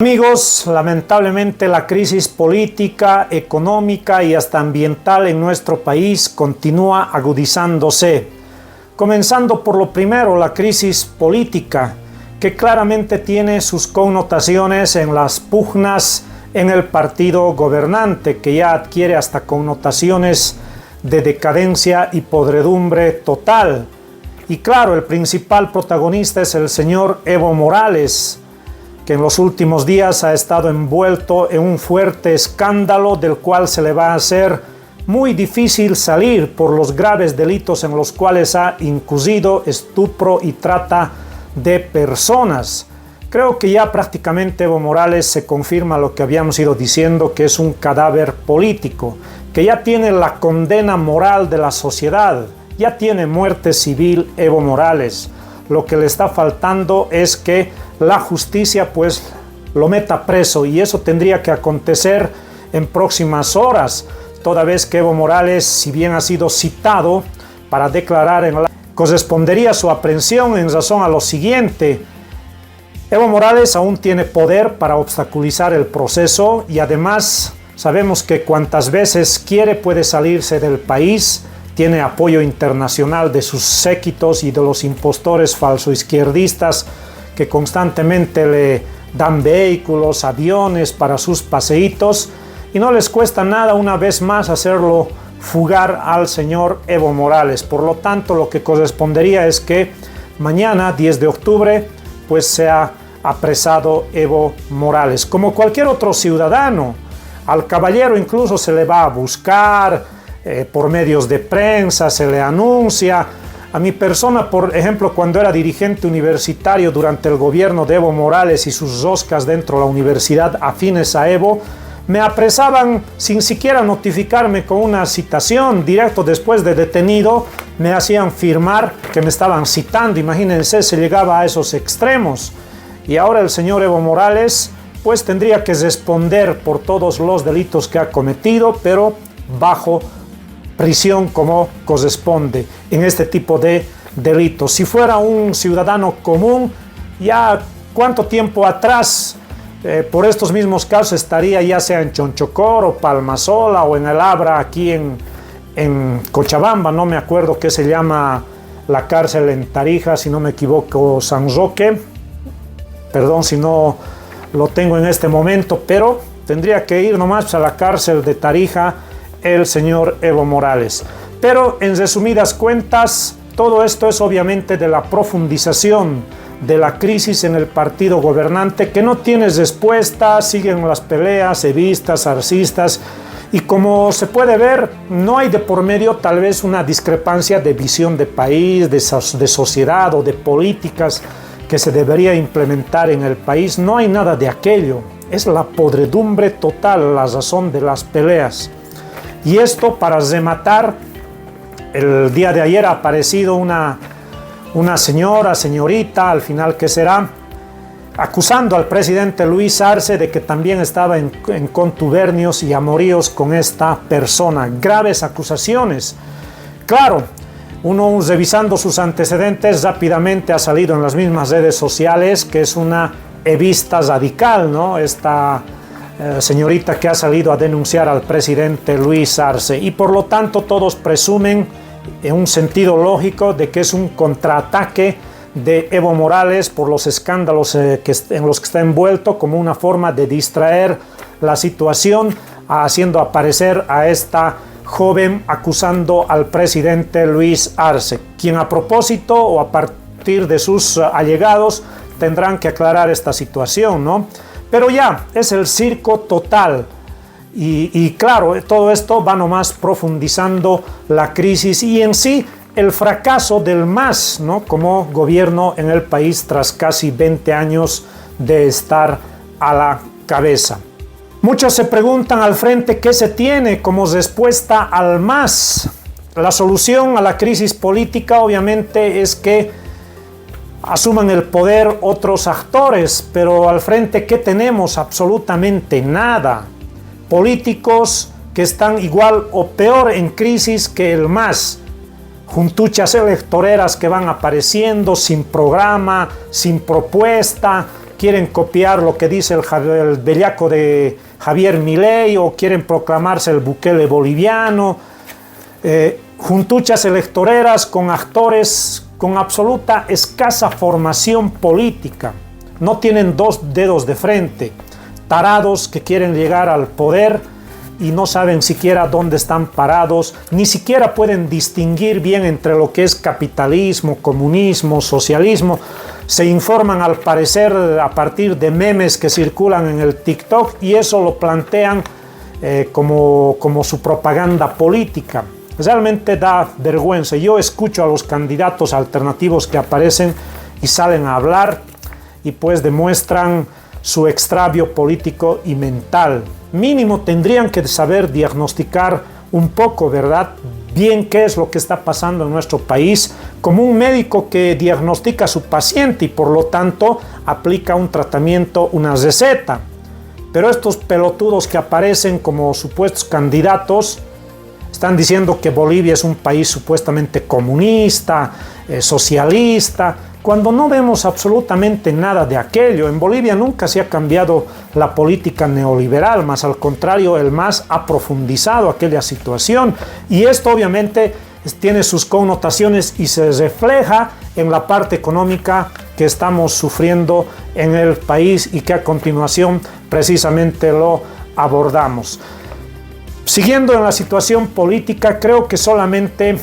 Amigos, lamentablemente la crisis política, económica y hasta ambiental en nuestro país continúa agudizándose. Comenzando por lo primero, la crisis política, que claramente tiene sus connotaciones en las pugnas en el partido gobernante, que ya adquiere hasta connotaciones de decadencia y podredumbre total. Y claro, el principal protagonista es el señor Evo Morales, que en los últimos días ha estado envuelto en un fuerte escándalo del cual se le va a hacer muy difícil salir por los graves delitos en los cuales ha incurrido: estupro y trata de personas. Creo que ya prácticamente Evo Morales se confirma lo que habíamos ido diciendo, que es un cadáver político, que ya tiene la condena moral de la sociedad, ya tiene muerte civil Evo Morales. Lo que le está faltando es que la justicia pues lo meta preso, y eso tendría que acontecer en próximas horas, toda vez que Evo Morales, si bien ha sido citado para declarar en la... correspondería su aprehensión en razón a lo siguiente: Evo Morales aún tiene poder para obstaculizar el proceso, y además sabemos que cuantas veces quiere puede salirse del país. Tiene apoyo internacional de sus séquitos y de los impostores falsoizquierdistas que constantemente le dan vehículos, aviones para sus paseitos, y no les cuesta nada una vez más hacerlo fugar al señor Evo Morales. Por lo tanto, lo que correspondería es que mañana, 10 de octubre, pues sea apresado Evo Morales. Como cualquier otro ciudadano, al caballero incluso se le va a buscar, por medios de prensa se le anuncia. A mi persona, por ejemplo, cuando era dirigente universitario durante el gobierno de Evo Morales y sus roscas dentro de la universidad afines a Evo, me apresaban sin siquiera notificarme con una citación. Directo después de detenido me hacían firmar que me estaban citando. Imagínense, se llegaba a esos extremos. Y ahora el señor Evo Morales pues tendría que responder por todos los delitos que ha cometido, pero bajo prisión como corresponde en este tipo de delitos. Si fuera un ciudadano común, ya cuánto tiempo atrás por estos mismos casos estaría ya sea en Chonchocoro, Palmasola o en el Abra, aquí en Cochabamba, no me acuerdo qué se llama la cárcel en Tarija, si no me equivoco, San Roque, perdón si no lo tengo en este momento, pero tendría que ir nomás a la cárcel de Tarija el señor Evo Morales. Pero en resumidas cuentas, todo esto es obviamente de la profundización de la crisis en el partido gobernante, que no tiene respuesta. Siguen las peleas evistas, arcistas, y como se puede ver, no hay de por medio tal vez una discrepancia de visión de país, de sociedad o de políticas que se debería implementar en el país. No hay nada de aquello. Es la podredumbre total la razón de las peleas. Y esto, para rematar, el día de ayer ha aparecido una señorita, al final que será, acusando al presidente Luis Arce de que también estaba en contubernios y amoríos con esta persona. Graves acusaciones. Claro, uno revisando sus antecedentes rápidamente ha salido en las mismas redes sociales que es una evista radical, ¿no? Esta señorita que ha salido a denunciar al presidente Luis Arce, y por lo tanto todos presumen en un sentido lógico de que es un contraataque de Evo Morales por los escándalos en los que está envuelto, como una forma de distraer la situación, haciendo aparecer a esta joven acusando al presidente Luis Arce, quien a propósito o a partir de sus allegados tendrán que aclarar esta situación, ¿no? Pero ya, es el circo total. Y claro, todo esto va nomás profundizando la crisis y en sí el fracaso del MAS, ¿no?, como gobierno en el país tras casi 20 años de estar a la cabeza. Muchos se preguntan al frente qué se tiene como respuesta al MAS. La solución a la crisis política obviamente es que asuman el poder otros actores, pero al frente ¿qué tenemos? Absolutamente nada. Políticos que están igual o peor en crisis que el MAS. Juntuchas electoreras que van apareciendo sin programa, sin propuesta, quieren copiar lo que dice el bellaco de Javier Milei o quieren proclamarse el Bukele boliviano. Juntuchas electoreras con actores con absoluta escasa formación política. No tienen dos dedos de frente. Tarados que quieren llegar al poder y no saben siquiera dónde están parados, ni siquiera pueden distinguir bien entre lo que es capitalismo, comunismo, socialismo. Se informan al parecer a partir de memes que circulan en el TikTok y eso lo plantean como su propaganda política. Realmente da vergüenza. Yo escucho a los candidatos alternativos que aparecen y salen a hablar y pues demuestran su extravío político y mental. Mínimo tendrían que saber diagnosticar un poco, ¿verdad?, bien qué es lo que está pasando en nuestro país, como un médico que diagnostica a su paciente y por lo tanto aplica un tratamiento, una receta. Pero estos pelotudos que aparecen como supuestos candidatos están diciendo que Bolivia es un país supuestamente comunista, socialista, cuando no vemos absolutamente nada de aquello. En Bolivia nunca se ha cambiado la política neoliberal, más al contrario, el MAS ha profundizado aquella situación y esto obviamente tiene sus connotaciones y se refleja en la parte económica que estamos sufriendo en el país y que a continuación precisamente lo abordamos. Siguiendo en la situación política, creo que solamente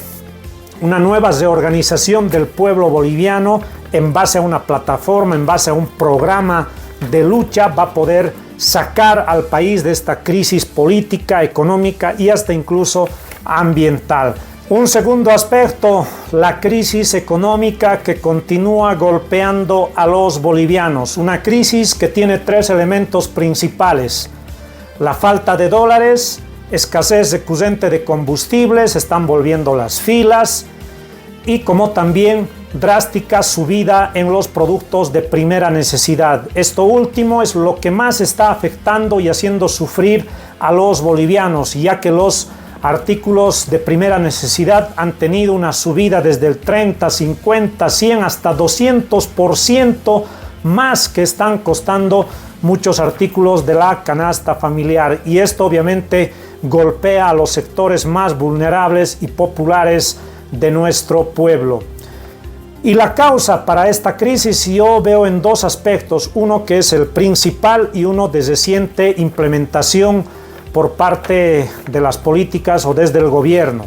una nueva reorganización del pueblo boliviano en base a una plataforma, en base a un programa de lucha va a poder sacar al país de esta crisis política, económica y hasta incluso ambiental. Un segundo aspecto, la crisis económica que continúa golpeando a los bolivianos. Una crisis que tiene tres elementos principales: la falta de dólares, escasez recurrente de combustibles, están volviendo las filas, y como también drástica subida en los productos de primera necesidad. Esto último es lo que más está afectando y haciendo sufrir a los bolivianos, ya que los artículos de primera necesidad han tenido una subida desde el 30, 50, 100 hasta 200% más que están costando muchos artículos de la canasta familiar, y esto obviamente golpea a los sectores más vulnerables y populares de nuestro pueblo. Y la causa para esta crisis yo veo en dos aspectos, uno que es el principal y uno de reciente implementación por parte de las políticas o desde el gobierno.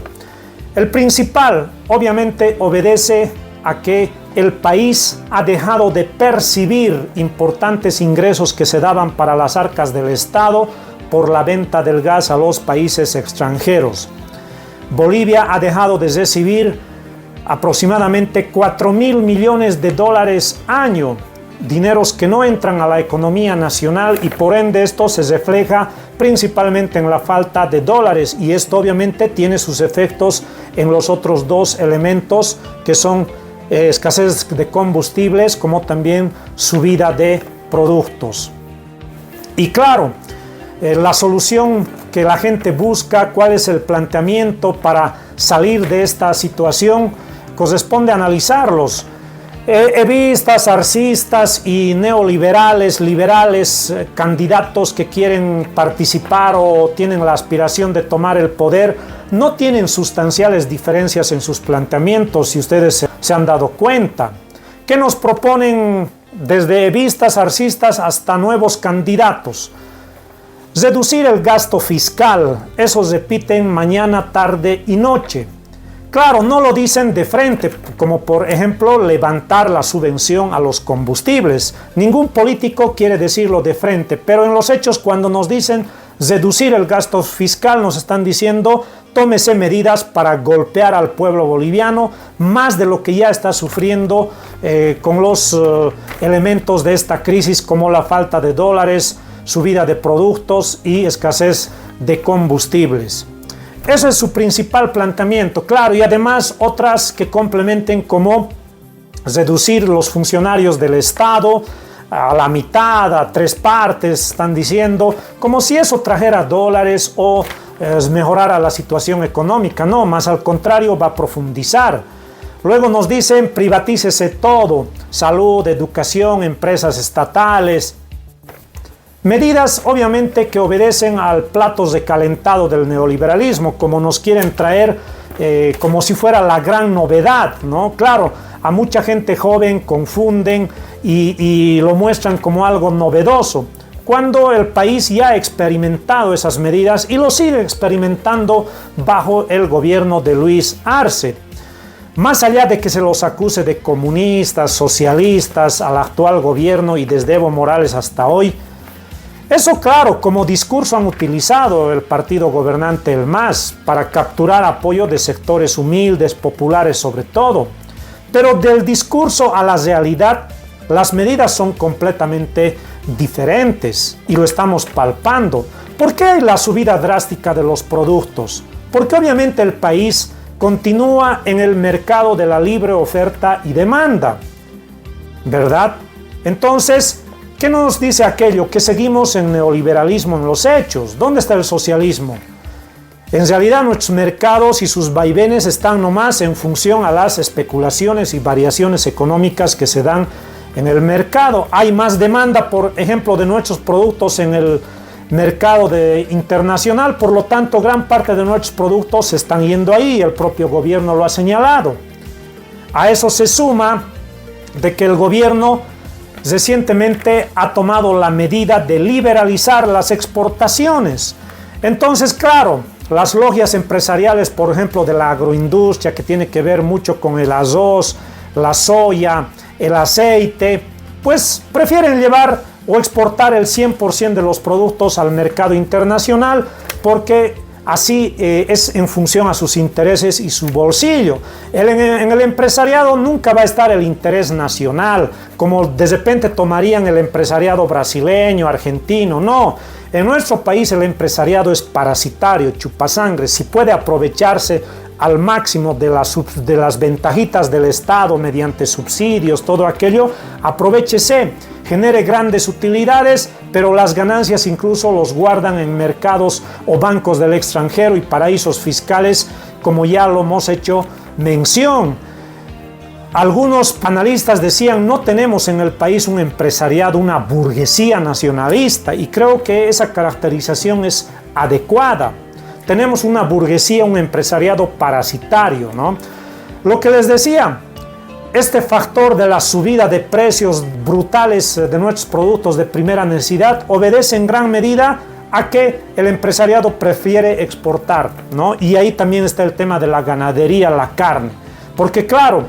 El principal obviamente obedece a que el país ha dejado de percibir importantes ingresos que se daban para las arcas del Estado por la venta del gas a los países extranjeros. Bolivia ha dejado de recibir aproximadamente 4.000 millones de dólares año, dineros que no entran a la economía nacional, y por ende esto se refleja principalmente en la falta de dólares, y esto obviamente tiene sus efectos en los otros dos elementos que son escasez de combustibles como también subida de productos. Y claro, la solución que la gente busca, cuál es el planteamiento para salir de esta situación, corresponde analizarlos. Evistas, arcistas y neoliberales, liberales, candidatos que quieren participar o tienen la aspiración de tomar el poder, no tienen sustanciales diferencias en sus planteamientos, si ustedes se han dado cuenta. ¿Qué nos proponen desde evistas, arcistas hasta nuevos candidatos? Reducir el gasto fiscal, eso repiten mañana, tarde y noche. Claro, no lo dicen de frente, como por ejemplo levantar la subvención a los combustibles. Ningún político quiere decirlo de frente, pero en los hechos, cuando nos dicen reducir el gasto fiscal, nos están diciendo tómese medidas para golpear al pueblo boliviano más de lo que ya está sufriendo con los elementos de esta crisis, como la falta de dólares, subida de productos y escasez de combustibles. Ese es su principal planteamiento, claro, y además otras que complementen, como reducir los funcionarios del Estado a la mitad, a 3 partes, están diciendo, como si eso trajera dólares o mejorara la situación económica. No, más al contrario, va a profundizar. Luego nos dicen privatícese todo, salud, educación, empresas estatales. Medidas obviamente que obedecen al plato recalentado del neoliberalismo, como nos quieren traer como si fuera la gran novedad, ¿no? Claro, a mucha gente joven confunden y lo muestran como algo novedoso, cuando el país ya ha experimentado esas medidas y lo sigue experimentando bajo el gobierno de Luis Arce. Más allá de que se los acuse de comunistas, socialistas al actual gobierno y desde Evo Morales hasta hoy, eso claro, como discurso han utilizado el partido gobernante el MAS para capturar apoyo de sectores humildes, populares sobre todo. Pero del discurso a la realidad, las medidas son completamente diferentes y lo estamos palpando. ¿Por qué hay la subida drástica de los productos? Porque obviamente el país continúa en el mercado de la libre oferta y demanda, ¿verdad? Entonces, ¿qué nos dice aquello? Que seguimos en neoliberalismo en los hechos. ¿Dónde está el socialismo? En realidad nuestros mercados y sus vaivenes están nomás en función a las especulaciones y variaciones económicas que se dan en el mercado. Hay más demanda, por ejemplo, de nuestros productos en el mercado internacional, por lo tanto gran parte de nuestros productos se están yendo ahí, el propio gobierno lo ha señalado. A eso se suma de que el gobierno recientemente ha tomado la medida de liberalizar las exportaciones. Entonces, claro, las logias empresariales, por ejemplo, de la agroindustria, que tiene que ver mucho con el arroz, la soya, el aceite, pues prefieren llevar o exportar el 100% de los productos al mercado internacional porque así es en función a sus intereses y su bolsillo. En el empresariado nunca va a estar el interés nacional, como de repente tomarían el empresariado brasileño, argentino. No, en nuestro país el empresariado es parasitario, chupasangre. Si puede aprovecharse al máximo de las ventajitas del Estado mediante subsidios, todo aquello, aprovéchese, genere grandes utilidades, pero las ganancias incluso los guardan en mercados o bancos del extranjero y paraísos fiscales, como ya lo hemos hecho mención. Algunos analistas decían, no tenemos en el país un empresariado, una burguesía nacionalista, y creo que esa caracterización es adecuada. Tenemos una burguesía, un empresariado parasitario, ¿no? Lo que les decía, este factor de la subida de precios brutales de nuestros productos de primera necesidad obedece en gran medida a que el empresariado prefiere exportar, ¿no? Y ahí también está el tema de la ganadería, la carne. Porque claro,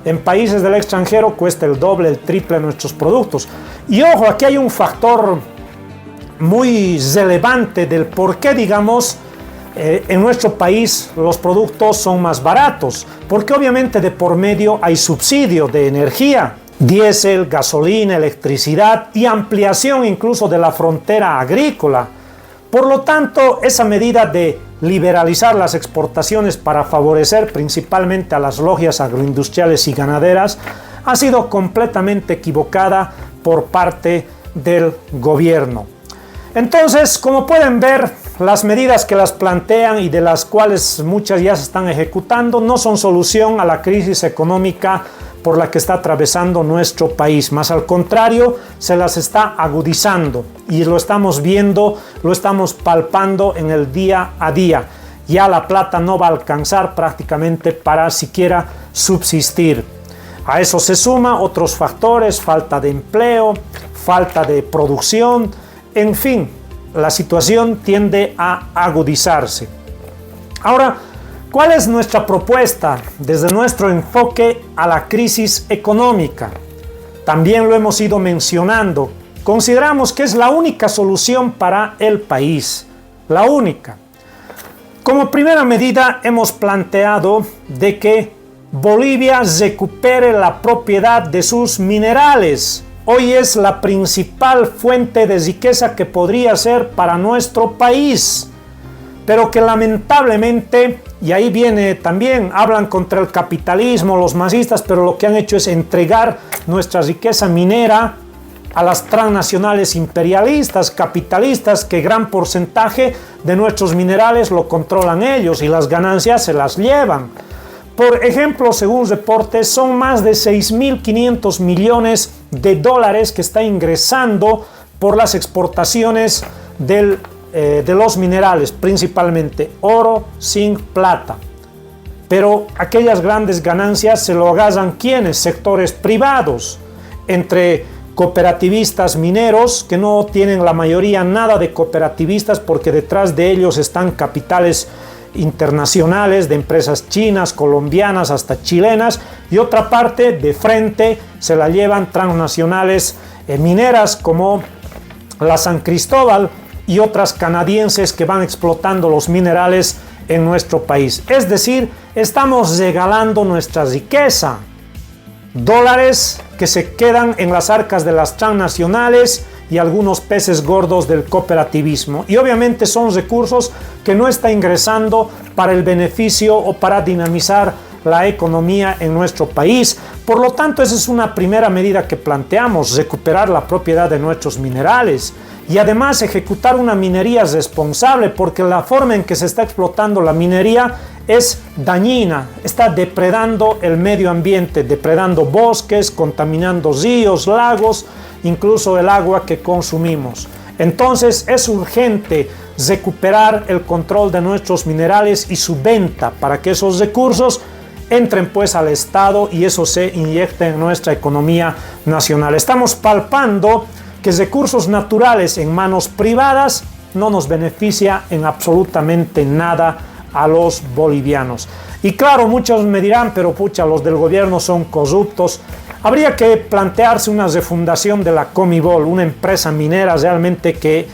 en países del extranjero cuesta el doble, el triple nuestros productos. Y ojo, aquí hay un factor muy relevante del por qué, digamos, en nuestro país los productos son más baratos, porque obviamente de por medio hay subsidio de energía, diésel, gasolina, electricidad y ampliación incluso de la frontera agrícola. Por lo tanto, esa medida de liberalizar las exportaciones para favorecer principalmente a las logias agroindustriales y ganaderas ha sido completamente equivocada por parte del gobierno. Entonces, como pueden ver, las medidas que las plantean y de las cuales muchas ya se están ejecutando no son solución a la crisis económica por la que está atravesando nuestro país, más al contrario, se las está agudizando y lo estamos viendo, lo estamos palpando en el día a día. Ya la plata no va a alcanzar prácticamente para siquiera subsistir. A eso se suma otros factores, falta de empleo, falta de producción, en fin, la situación tiende a agudizarse. Ahora, ¿cuál es nuestra propuesta desde nuestro enfoque a la crisis económica? También lo hemos ido mencionando. Consideramos que es la única solución para el país, la única. Como primera medida hemos planteado de que Bolivia recupere la propiedad de sus minerales. Hoy es la principal fuente de riqueza que podría ser para nuestro país, pero que lamentablemente, y ahí viene también, hablan contra el capitalismo, los masistas, pero lo que han hecho es entregar nuestra riqueza minera a las transnacionales imperialistas, capitalistas, que gran porcentaje de nuestros minerales lo controlan ellos y las ganancias se las llevan. Por ejemplo, según reportes, son más de 6.500 millones de dólares que está ingresando por las exportaciones de los minerales, principalmente oro, zinc, plata. Pero aquellas grandes ganancias se lo agarran ¿quiénes? Sectores privados, entre cooperativistas mineros, que no tienen la mayoría nada de cooperativistas porque detrás de ellos están capitales internacionales de empresas chinas, colombianas, hasta chilenas, y otra parte de frente se la llevan transnacionales mineras como la San Cristóbal y otras canadienses que van explotando los minerales en nuestro país. Es decir, estamos regalando nuestra riqueza, dólares que se quedan en las arcas de las transnacionales y algunos peces gordos del cooperativismo. Y obviamente son recursos que no está ingresando para el beneficio o para dinamizar la economía en nuestro país. Por lo tanto, esa es una primera medida que planteamos, recuperar la propiedad de nuestros minerales y además ejecutar una minería responsable, porque la forma en que se está explotando la minería es dañina, está depredando el medio ambiente, depredando bosques, contaminando ríos, lagos, incluso el agua que consumimos. Entonces es urgente recuperar el control de nuestros minerales y su venta para que esos recursos entren pues al Estado y eso se inyecte en nuestra economía nacional. Estamos palpando que recursos naturales en manos privadas no nos beneficia en absolutamente nada a los bolivianos. Y claro, muchos me dirán, pero pucha, los del gobierno son corruptos. Habría que plantearse una refundación de la Comibol, una empresa minera realmente que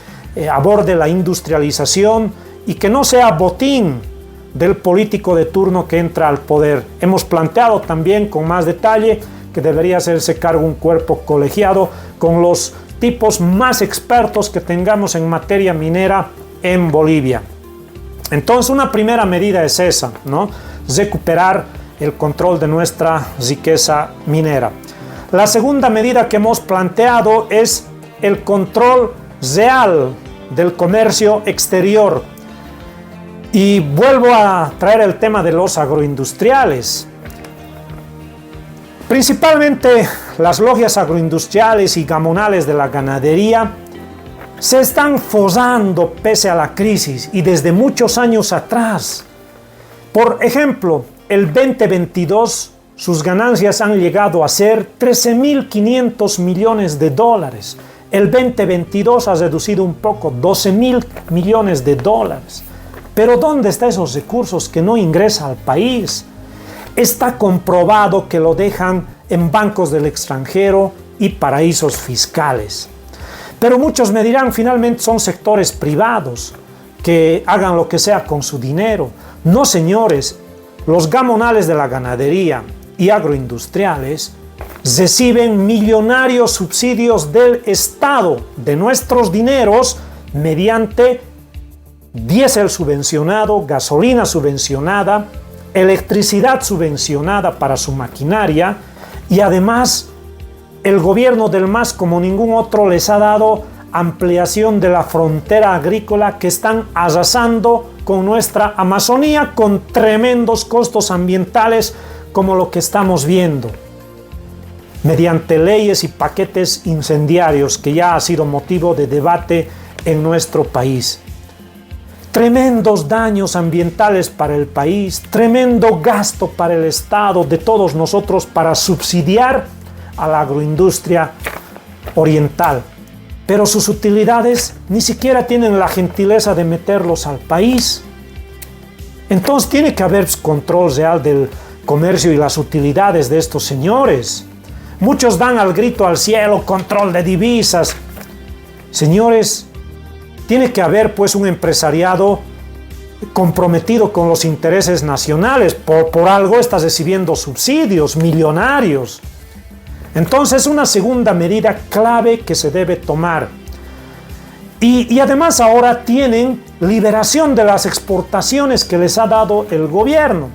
aborde la industrialización y que no sea botín del político de turno que entra al poder. Hemos planteado también con más detalle que debería hacerse cargo un cuerpo colegiado con los tipos más expertos que tengamos en materia minera en Bolivia. Entonces, una primera medida es esa, ¿no? Recuperar el control de nuestra riqueza minera. La segunda medida que hemos planteado es el control real del comercio exterior. Y vuelvo a traer el tema de los agroindustriales. Principalmente las logias agroindustriales y gamonales de la ganadería se están forzando pese a la crisis y desde muchos años atrás. Por ejemplo, el 2022 sus ganancias han llegado a ser 13.500 millones de dólares. El 2022 ha reducido un poco, 12.000 millones de dólares. Pero ¿dónde están esos recursos que no ingresan al país? Está comprobado que lo dejan en bancos del extranjero y paraísos fiscales. Pero muchos me dirán, finalmente son sectores privados que hagan lo que sea con su dinero. No, señores, los gamonales de la ganadería y agroindustriales reciben millonarios subsidios del Estado, de nuestros dineros, mediante diésel subvencionado, gasolina subvencionada, electricidad subvencionada para su maquinaria, y además el gobierno del MAS, como ningún otro, les ha dado ampliación de la frontera agrícola que están arrasando con nuestra Amazonía con tremendos costos ambientales como lo que estamos viendo mediante leyes y paquetes incendiarios que ya ha sido motivo de debate en nuestro país. Tremendos daños ambientales para el país, tremendo gasto para el Estado de todos nosotros para subsidiar a la agroindustria oriental. Pero sus utilidades ni siquiera tienen la gentileza de meterlos al país. Entonces tiene que haber control real del comercio y las utilidades de estos señores. Muchos dan al grito al cielo, control de divisas. Señores, tiene que haber pues un empresariado comprometido con los intereses nacionales. Por algo está recibiendo subsidios millonarios. Entonces, una segunda medida clave que se debe tomar. Y además ahora tienen liberación de las exportaciones que les ha dado el gobierno.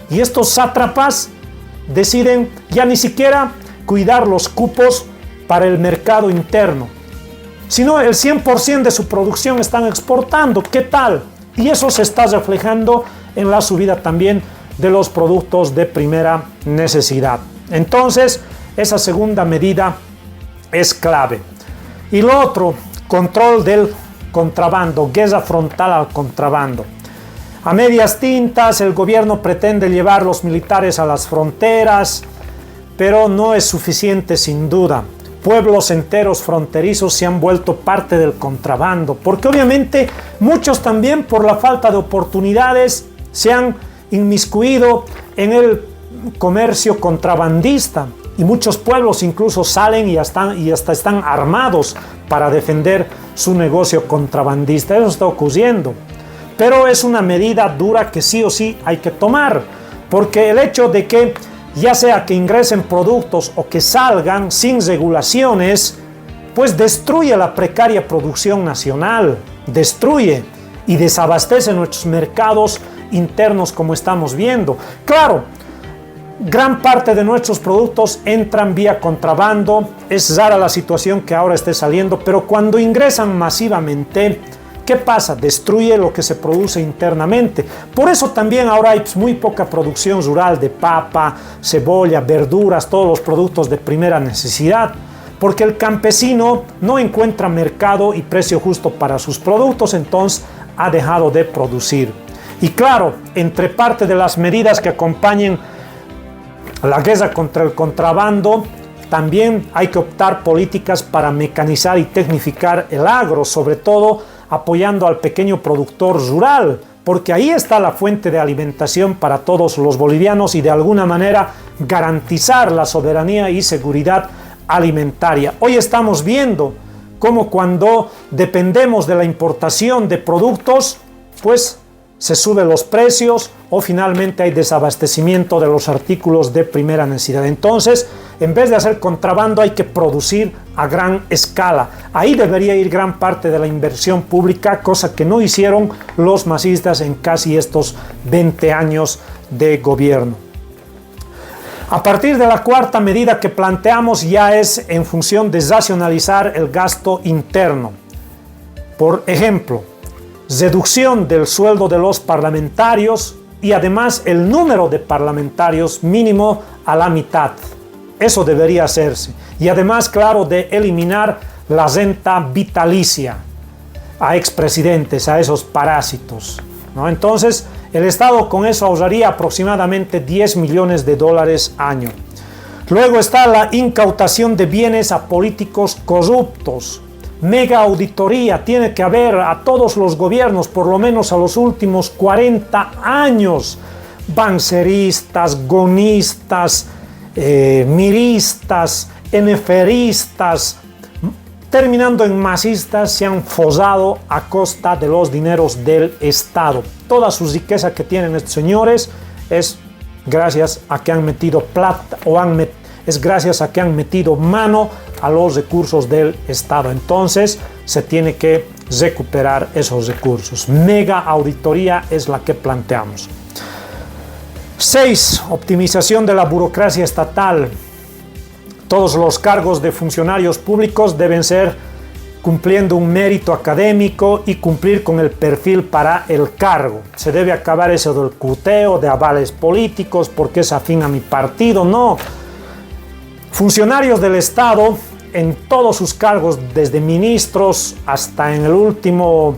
Y estos sátrapas deciden ya ni siquiera cuidar los cupos para el mercado interno, sino el 100% de su producción están exportando. ¿Qué tal? Y eso se está reflejando en la subida también de los productos de primera necesidad. Entonces, esa segunda medida es clave. Y lo otro, control del contrabando, guerra frontal al contrabando. A medias tintas, el gobierno pretende llevar los militares a las fronteras, pero no es suficiente sin duda. Pueblos enteros fronterizos se han vuelto parte del contrabando, porque obviamente muchos también por la falta de oportunidades se han inmiscuido en el comercio contrabandista, y muchos pueblos incluso salen y hasta están armados para defender su negocio contrabandista. Eso está ocurriendo, pero es una medida dura que sí o sí hay que tomar, porque el hecho de que ya sea que ingresen productos o que salgan sin regulaciones, pues destruye la precaria producción nacional, destruye y desabastece nuestros mercados internos, como estamos viendo. Claro, gran parte de nuestros productos entran vía contrabando, es rara la situación que ahora esté saliendo, pero cuando ingresan masivamente, ¿qué pasa? Destruye lo que se produce internamente. Por eso también ahora hay muy poca producción rural de papa, cebolla, verduras, todos los productos de primera necesidad, porque el campesino no encuentra mercado y precio justo para sus productos, entonces ha dejado de producir. Y claro, entre parte de las medidas que acompañen la guerra contra el contrabando, también hay que optar políticas para mecanizar y tecnificar el agro, sobre todo apoyando al pequeño productor rural, porque ahí está la fuente de alimentación para todos los bolivianos y de alguna manera garantizar la soberanía y seguridad alimentaria. Hoy estamos viendo cómo cuando dependemos de la importación de productos, pues se suben los precios o finalmente hay desabastecimiento de los artículos de primera necesidad. Entonces, en vez de hacer contrabando, hay que producir a gran escala. Ahí debería ir gran parte de la inversión pública, cosa que no hicieron los masistas en casi estos 20 años de gobierno. A partir de la cuarta medida que planteamos ya es en función de racionalizar el gasto interno. Por ejemplo, reducción del sueldo de los parlamentarios y además el número de parlamentarios mínimo a la mitad. Eso debería hacerse. Y además, claro, de eliminar la renta vitalicia a expresidentes, a esos parásitos, ¿no? Entonces, el Estado con eso ahorraría aproximadamente 10 millones de dólares año. Luego está la incautación de bienes a políticos corruptos. Mega auditoría tiene que haber a todos los gobiernos, por lo menos a los últimos 40 años. Banceristas, gonistas, miristas, NFRistas, terminando en masistas, se han forrado a costa de los dineros del Estado. Toda su riqueza que tienen estos señores es gracias a que han metido plata es gracias a que han metido mano a los recursos del Estado. Entonces se tiene que recuperar esos recursos. Mega auditoría es la que planteamos. 6. Optimización de la burocracia estatal. Todos los cargos de funcionarios públicos deben ser cumpliendo un mérito académico y cumplir con el perfil para el cargo. Se debe acabar eso del cuteo, de avales políticos, porque es afín a mi partido. No. Funcionarios del Estado en todos sus cargos, desde ministros hasta en el último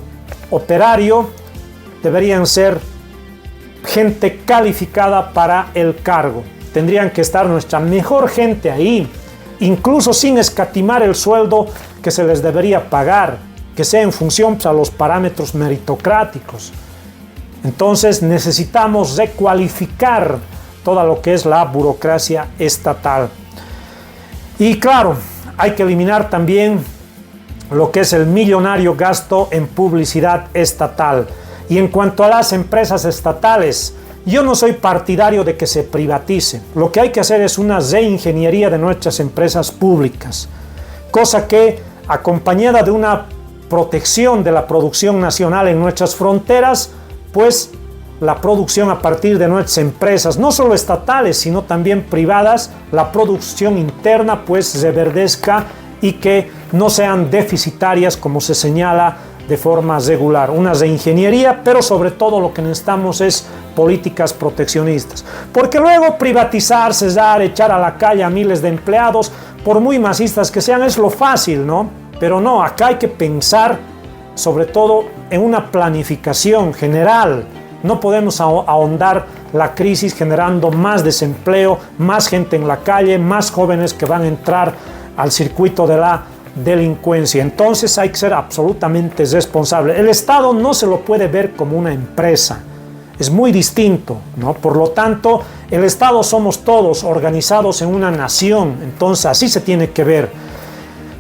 operario, deberían ser gente calificada para el cargo. Tendrían que estar nuestra mejor gente ahí, incluso sin escatimar el sueldo que se les debería pagar, que sea en función a los parámetros meritocráticos. Entonces necesitamos recualificar toda lo que es la burocracia estatal. Y claro, hay que eliminar también lo que es el millonario gasto en publicidad estatal. Y en cuanto a las empresas estatales, yo no soy partidario de que se privatice. Lo que hay que hacer es una reingeniería de nuestras empresas públicas, cosa que, acompañada de una protección de la producción nacional en nuestras fronteras, pues la producción a partir de nuestras empresas, no solo estatales, sino también privadas, la producción interna pues reverdezca y que no sean deficitarias como se señala de forma regular, una reingeniería, pero sobre todo lo que necesitamos es políticas proteccionistas, porque luego privatizar, cesar, echar a la calle a miles de empleados, por muy masistas que sean, es lo fácil, ¿no? Pero no, acá hay que pensar sobre todo en una planificación general. No podemos ahondar la crisis generando más desempleo, más gente en la calle, más jóvenes que van a entrar al circuito de la delincuencia. Entonces hay que ser absolutamente responsable. El Estado no se lo puede ver como una empresa, es muy distinto, ¿no? Por lo tanto, el Estado somos todos organizados en una nación, entonces así se tiene que ver.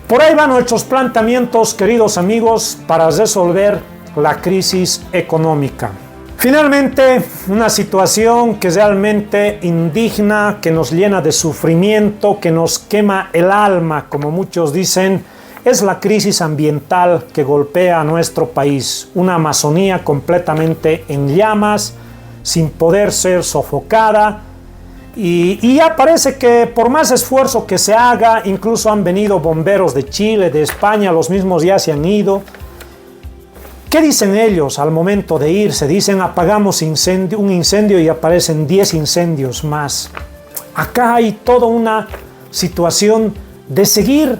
Por ahí van nuestros planteamientos, queridos amigos, para resolver la crisis económica. Finalmente, una situación que realmente indigna, que nos llena de sufrimiento, que nos quema el alma, como muchos dicen, es la crisis ambiental que golpea a nuestro país. Una Amazonía completamente en llamas, sin poder ser sofocada. Y ya parece que por más esfuerzo que se haga, incluso han venido bomberos de Chile, de España, los mismos ya se han ido. ¿Qué dicen ellos al momento de irse? Dicen apagamos un incendio y aparecen 10 incendios más. Acá hay toda una situación de seguir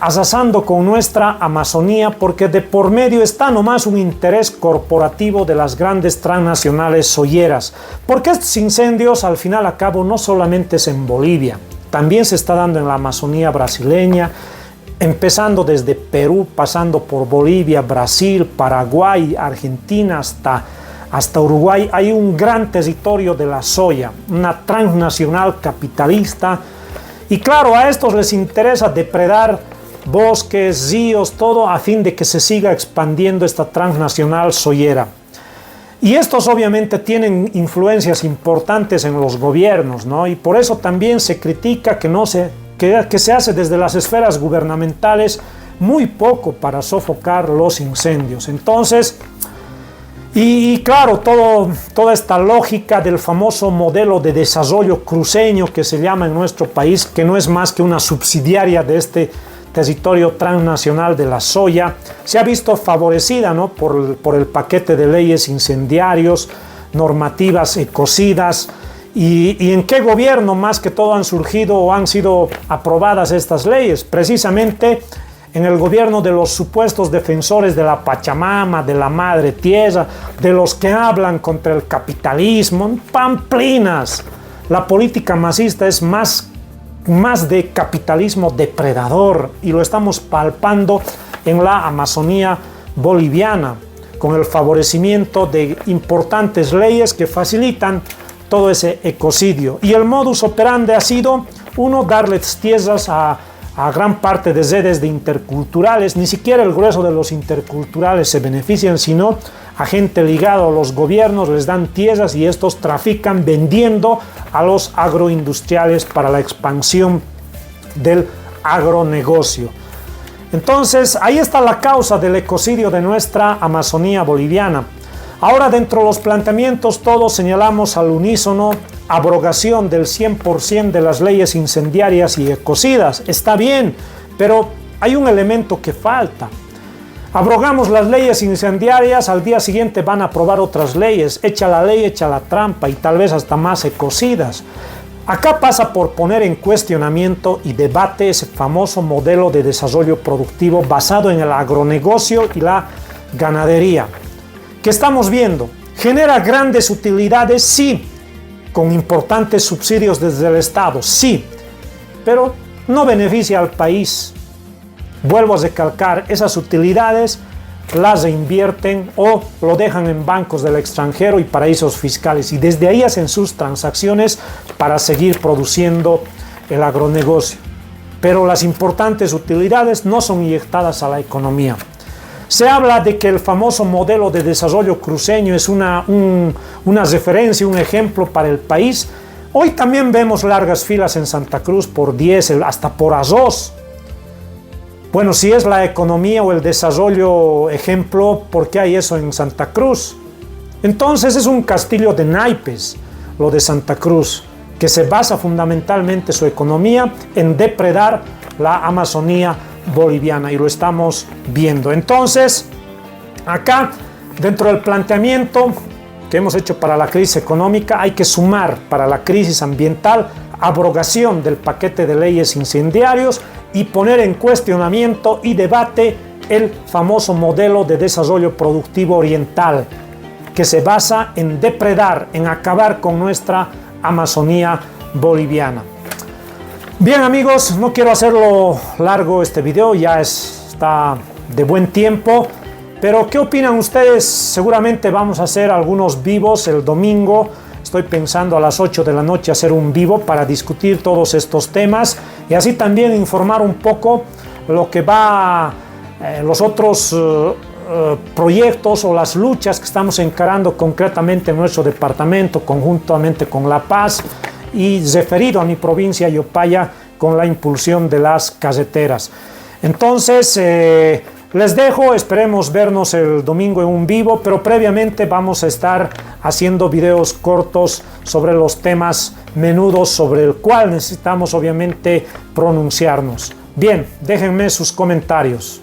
arrasando con nuestra Amazonía, porque de por medio está nomás un interés corporativo de las grandes transnacionales soyeras. Porque estos incendios al final a cabo no solamente es en Bolivia, también se está dando en la Amazonía brasileña, empezando desde Perú, pasando por Bolivia, Brasil, Paraguay, Argentina, hasta Uruguay. Hay un gran territorio de la soya, una transnacional capitalista. Y claro, a estos les interesa depredar bosques, ríos, todo a fin de que se siga expandiendo esta transnacional soyera. Y estos obviamente tienen influencias importantes en los gobiernos, ¿no? Y por eso también se critica que se hace desde las esferas gubernamentales muy poco para sofocar los incendios. Entonces, y claro, toda esta lógica del famoso modelo de desarrollo cruceño que se llama en nuestro país, que no es más que una subsidiaria de este territorio transnacional de la soya, se ha visto favorecida, ¿no? por el paquete de leyes incendiarios, normativas ecocidas. ¿Y en qué gobierno más que todo han surgido o han sido aprobadas estas leyes? Precisamente en el gobierno de los supuestos defensores de la Pachamama, de la Madre Tierra, de los que hablan contra el capitalismo, pamplinas. La política masista es más de capitalismo depredador, y lo estamos palpando en la Amazonía boliviana, con el favorecimiento de importantes leyes que facilitan todo ese ecocidio. Y el modus operandi ha sido, uno, darles tierras a gran parte de redes de interculturales. Ni siquiera el grueso de los interculturales se benefician, sino a gente ligada a los gobiernos les dan tierras y estos trafican vendiendo a los agroindustriales para la expansión del agronegocio. Entonces, ahí está la causa del ecocidio de nuestra Amazonía boliviana. Ahora, dentro de los planteamientos, todos señalamos al unísono abrogación del 100% de las leyes incendiarias y ecocidas. Está bien, pero hay un elemento que falta. Abrogamos las leyes incendiarias, al día siguiente van a aprobar otras leyes. Echa la ley, echa la trampa, y tal vez hasta más ecocidas. Acá pasa por poner en cuestionamiento y debate ese famoso modelo de desarrollo productivo basado en el agronegocio y la ganadería, que estamos viendo. Genera grandes utilidades, sí, con importantes subsidios desde el Estado, sí, pero no beneficia al país. Vuelvo a recalcar, esas utilidades las reinvierten o lo dejan en bancos del extranjero y paraísos fiscales, y desde ahí hacen sus transacciones para seguir produciendo el agronegocio. Pero las importantes utilidades no son inyectadas a la economía. Se habla de que el famoso modelo de desarrollo cruceño es una referencia, un ejemplo para el país. Hoy también vemos largas filas en Santa Cruz por diésel, hasta por arroz. Bueno, si es la economía o el desarrollo ejemplo, ¿por qué hay eso en Santa Cruz? Entonces es un castillo de naipes lo de Santa Cruz, que se basa fundamentalmente su economía en depredar la Amazonía boliviana, y lo estamos viendo. Entonces, Acá, dentro del planteamiento que hemos hecho para la crisis económica, hay que sumar para la crisis ambiental abrogación del paquete de leyes incendiarios y poner en cuestionamiento y debate el famoso modelo de desarrollo productivo oriental, que se basa en depredar, en acabar con nuestra Amazonía boliviana. Bien amigos, no quiero hacerlo largo este video, ya está de buen tiempo, pero ¿qué opinan ustedes? Seguramente vamos a hacer algunos vivos el domingo. Estoy pensando a las 8 de la noche hacer un vivo para discutir todos estos temas y así también informar un poco lo que va los otros proyectos o las luchas que estamos encarando concretamente en nuestro departamento, conjuntamente con La Paz y referido a mi provincia Yopaya con la impulsión de las carreteras. Entonces les dejo, esperemos vernos el domingo en un vivo, pero previamente vamos a estar haciendo videos cortos sobre los temas menudos sobre el cual necesitamos obviamente pronunciarnos. Bien, déjenme sus comentarios.